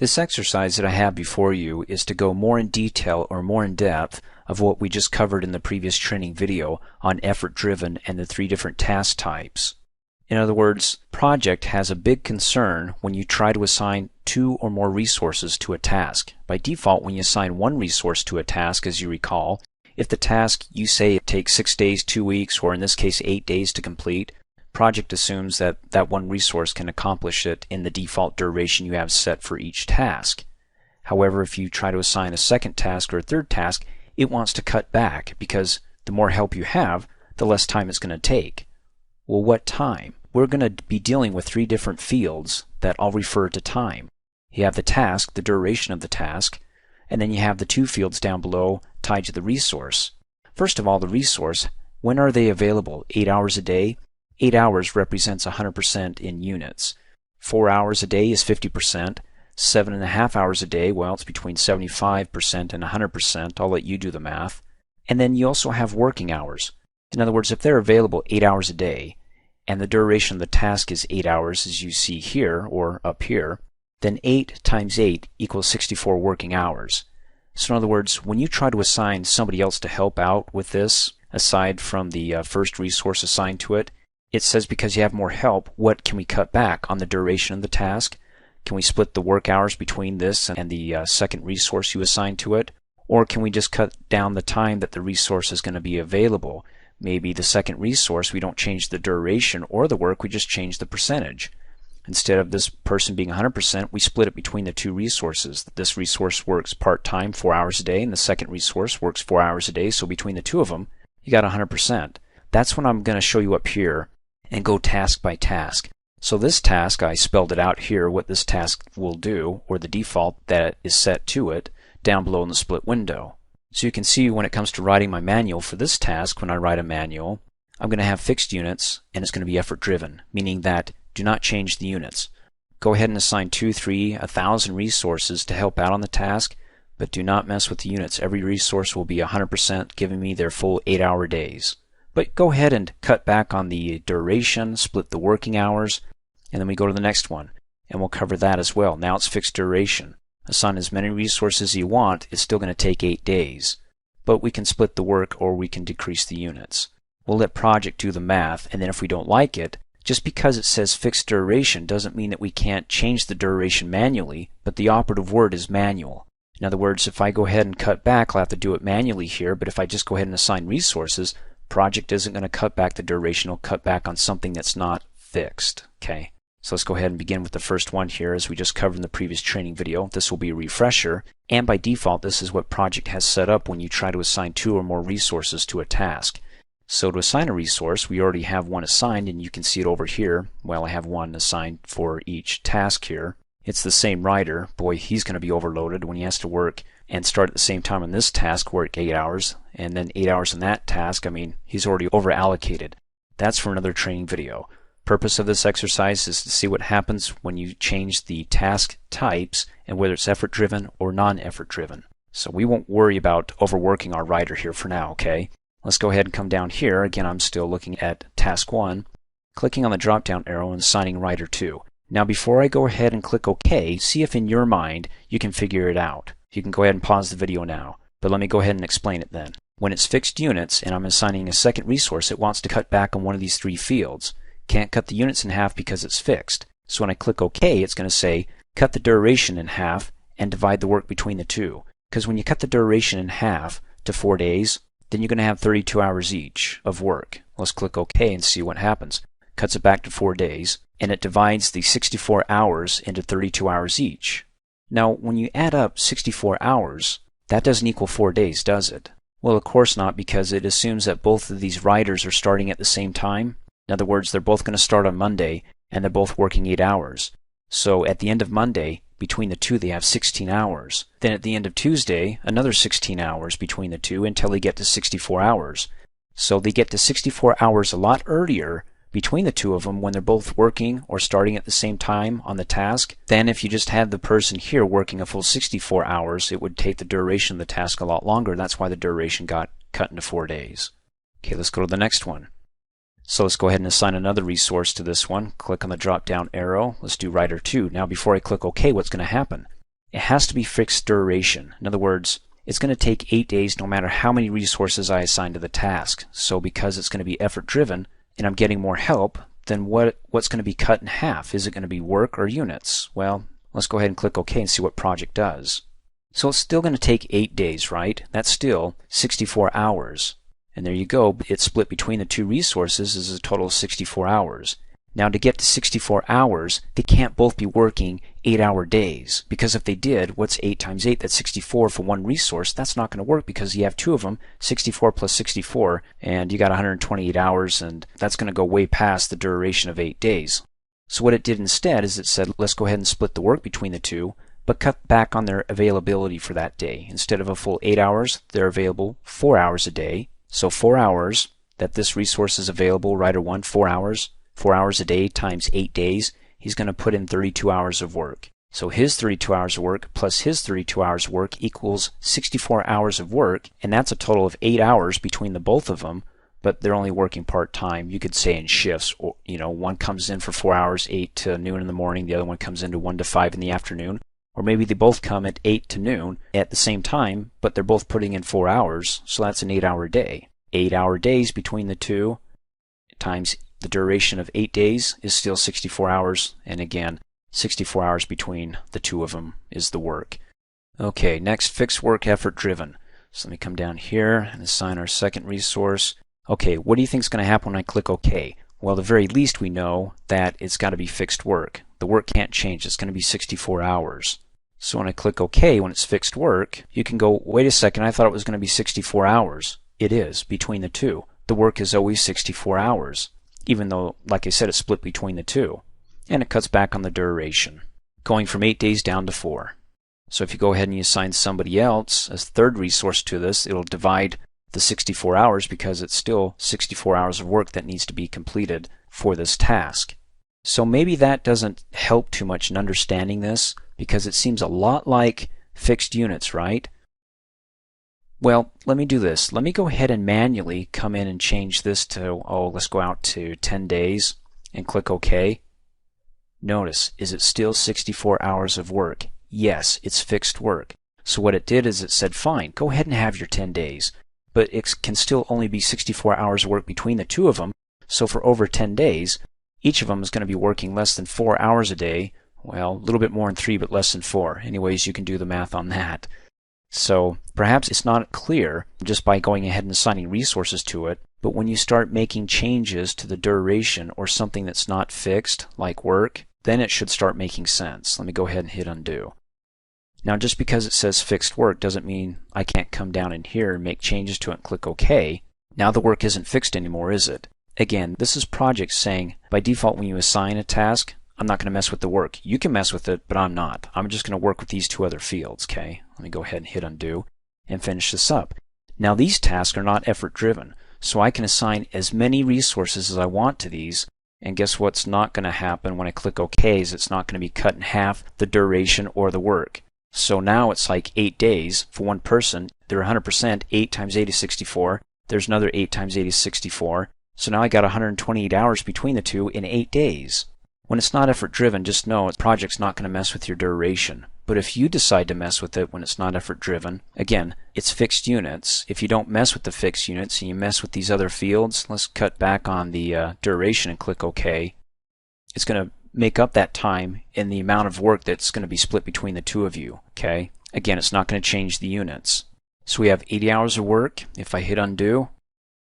This exercise that I have before you is to go more in detail or more in depth of what we just covered in the previous training video on effort driven and the three different task types. In other words, Project has a big concern when you try to assign two or more resources to a task. By default, when you assign one resource to a task, as you recall, if the task you say it takes 6 days, 2 weeks, or in this case 8 days to complete, Project assumes that that one resource can accomplish it in the default duration you have set for each task. However, if you try to assign a second task or a third task, it wants to cut back because the more help you have, the less time it's going to take. Well, what time? We're going to be dealing with three different fields that all refer to time. You have the task, the duration of the task, and then you have the two fields down below tied to the resource. First of all, the resource, when are they available? 8 hours a day? 8 hours represents 100% in units. 4 hours a day is 50%. 7.5 hours a day, well, it's between 75% and 100%. I'll let you do the math. And then you also have working hours. In other words, if they're available 8 hours a day, and the duration of the task is 8 hours, as you see here, or up here, then 8 times 8 equals 64 working hours. So in other words, when you try to assign somebody else to help out with this, aside from the first resource assigned to it, it says because you have more help, what can we cut back on the duration of the task? Can we split the work hours between this and the second resource you assign to it? Or can we just cut down the time that the resource is going to be available? Maybe the second resource, we don't change the duration or the work, we just change the percentage. Instead of this person being 100%, we split it between the two resources. This resource works part-time, 4 hours a day, and the second resource works 4 hours a day, so between the two of them, you got 100%. That's what I'm going to show you up here and go task by task. So this task, I spelled it out here, what this task will do, or the default that is set to it, down below in the split window. So you can see when it comes to writing my manual for this task, when I write a manual, I'm going to have fixed units, and it's going to be effort driven, meaning that do not change the units. Go ahead and assign 2, 3, 1,000 resources to help out on the task, but do not mess with the units. Every resource will be 100% giving me their full 8-hour days. But go ahead and cut back on the duration, split the working hours, and then we go to the next one, and we'll cover that as well. Now it's fixed duration. Assign as many resources as you want, it's still going to take 8 days. But we can split the work or we can decrease the units. We'll let Project do the math, and then if we don't like it, just because it says fixed duration doesn't mean that we can't change the duration manually, but the operative word is manual. In other words, if I go ahead and cut back, I'll have to do it manually here, but if I just go ahead and assign resources, Project isn't going to cut back the duration, it'll cut back on something that's not fixed. Okay, so let's go ahead and begin with the first one here as we just covered in the previous training video. This will be a refresher, and by default this is what Project has set up when you try to assign 2 or more resources to a task. So to assign a resource, we already have one assigned, and you can see it over here. Well, I have one assigned for each task here. It's the same writer. Boy, he's going to be overloaded when he has to work and start at the same time on this task, work 8 hours, and then 8 hours on that task. I mean, he's already over allocated. That's for another training video. Purpose of this exercise is to see what happens when you change the task types and whether it's effort driven or non-effort driven. So we won't worry about overworking our writer here for now, okay? Let's go ahead and come down here. Again, I'm still looking at task 1, clicking on the drop down arrow and assigning writer 2. Now before I go ahead and click OK, see if in your mind you can figure it out. You can go ahead and pause the video now, but let me go ahead and explain it then. When it's fixed units and I'm assigning a second resource, it wants to cut back on one of these 3 fields. Can't cut the units in half because it's fixed. So when I click OK, it's going to say cut the duration in half and divide the work between the two. Because when you cut the duration in half to 4 days, then you're going to have 32 hours each of work. Let's click OK and see what happens. Cuts it back to 4 days, and it divides the 64 hours into 32 hours each. Now, when you add up 64 hours, that doesn't equal 4 days, does it? Well, of course not, because it assumes that both of these writers are starting at the same time. In other words, they're both going to start on Monday, and they're both working 8 hours. So at the end of Monday, between the two, they have 16 hours. Then at the end of Tuesday, another 16 hours between the two until they get to 64 hours. So they get to 64 hours a lot earlier between the two of them when they're both working or starting at the same time on the task. Then if you just had the person here working a full 64 hours, it would take the duration of the task a lot longer. That's why the duration got cut into 4 days. Okay, let's go to the next one. So let's go ahead and assign another resource to this one. Click on the drop down arrow. Let's do writer 2. Now before I click OK, what's going to happen? it has to be fixed duration. In other words, it's going to take 8 days no matter how many resources I assign to the task. So because it's going to be effort driven and I'm getting more help, then what's going to be cut in half? Is it going to be work or units? Well, let's go ahead and click OK and see what project does. So it's still going to take 8 days, right? That's still 64 hours. And there you go. It's split between the two resources is a total of 64 hours. Now to get to 64 hours, they can't both be working 8-hour days, because if they did, what's 8 times 8? That's 64 for one resource. That's not going to work because you have two of them, 64 plus 64, and you got 128 hours, and that's going to go way past the duration of 8 days. So what it did instead is it said, let's go ahead and split the work between the two, but cut back on their availability for that day. Instead of a full 8 hours, they're available 4 hours a day. So 4 hours that this resource is available, writer 1, 4 hours. 4 hours a day times 8 days, he's going to put in 32 hours of work. So his 32 hours of work plus his 32 hours of work equals 64 hours of work, and that's a total of 8 hours between the both of them, but they're only working part-time. You could say in shifts, or, one comes in for 4 hours, 8 to noon in the morning, the other one comes into 1 to 5 in the afternoon, or maybe they both come at 8 to noon at the same time, but they're both putting in 4 hours, so that's an 8-hour day. 8-hour days between the two times the duration of 8 days is still 64 hours, and again, 64 hours between the two of them is the work. Okay, next, fixed work effort driven. So let me come down here and assign our second resource. Okay, what do you think is going to happen when I click OK? Well, the very least we know that it's got to be fixed work. The work can't change. It's going to be 64 hours. So when I click OK, when it's fixed work, you can go, wait a second, I thought it was going to be 64 hours. It is, between the two. The work is always 64 hours. Even though, like I said, it's split between the two. And it cuts back on the duration, going from 8 days down to 4. So if you go ahead and you assign somebody else as third resource to this, it'll divide the 64 hours because it's still 64 hours of work that needs to be completed for this task. So maybe that doesn't help too much in understanding this, because it seems a lot like fixed units, right? Well, let me do this. Let me go ahead and manually come in and change this to, let's go out to 10 days and click OK. Notice, is it still 64 hours of work? Yes, it's fixed work. So what it did is it said, fine, go ahead and have your 10 days. But it can still only be 64 hours of work between the two of them. So for over 10 days, each of them is going to be working less than 4 hours a day. Well, a little bit more than 3, but less than 4. Anyways, you can do the math on that. So perhaps it's not clear just by going ahead and assigning resources to it, but when you start making changes to the duration or something that's not fixed, like work, then it should start making sense. Let me go ahead and hit undo. Now just because it says fixed work doesn't mean I can't come down in here and make changes to it and click OK. Now the work isn't fixed anymore, is it? Again, this is Project saying by default when you assign a task, I'm not going to mess with the work. You can mess with it, but I'm not. I'm just going to work with these two other fields, okay? Let me go ahead and hit undo and finish this up. Now these tasks are not effort driven, so I can assign as many resources as I want to these, and guess what's not going to happen when I click OK is it's not going to be cut in half the duration or the work. So now it's like 8 days for one person. They're 100%, 8 times 8 is 64. There's another 8 times 8 is 64. So now I got 128 hours between the two in 8 days. When it's not effort driven, just know the project's not going to mess with your duration. But if you decide to mess with it when it's not effort driven, again, it's fixed units. If you don't mess with the fixed units and you mess with these other fields, let's cut back on the duration and click OK. It's going to make up that time in the amount of work that's going to be split between the two of you. Okay? Again, it's not going to change the units. So we have 80 hours of work. If I hit undo,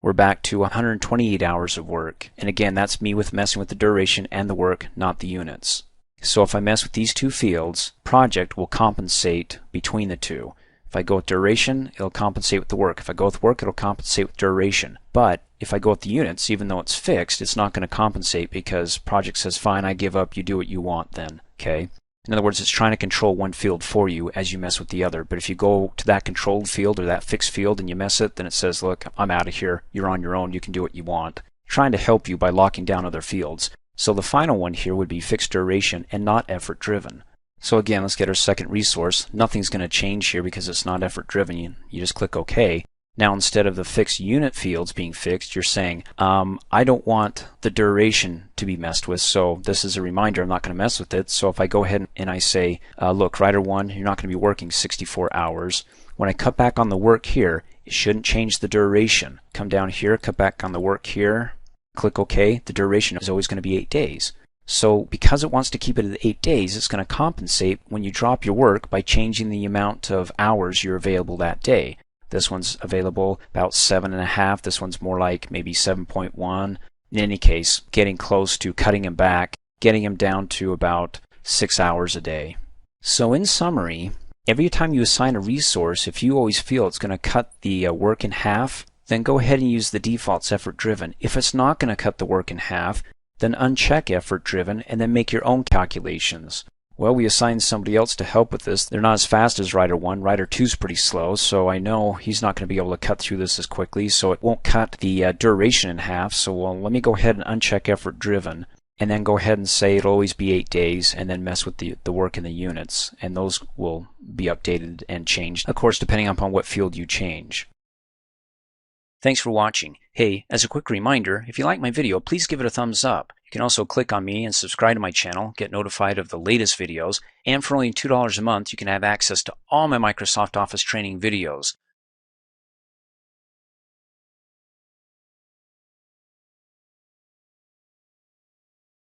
we're back to 128 hours of work. And again, that's me with messing with the duration and the work, not the units. So if I mess with these two fields, Project will compensate between the two. If I go with duration, it'll compensate with the work. If I go with work, it'll compensate with duration. But if I go with the units, even though it's fixed, it's not going to compensate because Project says, fine, I give up, you do what you want then. Okay? In other words, it's trying to control one field for you as you mess with the other. But if you go to that controlled field or that fixed field and you mess it, then it says, look, I'm out of here. You're on your own. You can do what you want. Trying to help you by locking down other fields. So the final one here would be fixed duration and not effort driven. So again, let's get our second resource. Nothing's going to change here because it's not effort driven. You just click OK. Now, instead of the fixed unit fields being fixed, you're saying, I don't want the duration to be messed with, so this is a reminder I'm not going to mess with it. So if I go ahead and I say, look, Writer 1, you're not going to be working 64 hours. When I cut back on the work here, it shouldn't change the duration. Come down here, cut back on the work here, click OK. The duration is always going to be 8 days. So because it wants to keep it at 8 days, it's going to compensate when you drop your work by changing the amount of hours you're available that day. This one's available about 7.5. This one's more like maybe 7.1. In any case, getting close to cutting him back, getting him down to about 6 hours a day. So in summary, every time you assign a resource, if you always feel it's going to cut the work in half, then go ahead and use the defaults effort driven. If it's not going to cut the work in half, then uncheck effort driven and then make your own calculations. Well, we assigned somebody else to help with this. They're not as fast as Writer 1. Writer 2 is pretty slow, so I know he's not going to be able to cut through this as quickly, so it won't cut the duration in half. So let me go ahead and uncheck effort driven, and then go ahead and say it'll always be 8 days, and then mess with the work in the units, and those will be updated and changed, of course, depending upon what field you change. Thanks for watching. Hey, as a quick reminder, if you like my video, please give it a thumbs up. You can also click on me and subscribe to my channel, get notified of the latest videos, and for only $2 a month, you can have access to all my Microsoft Office training videos.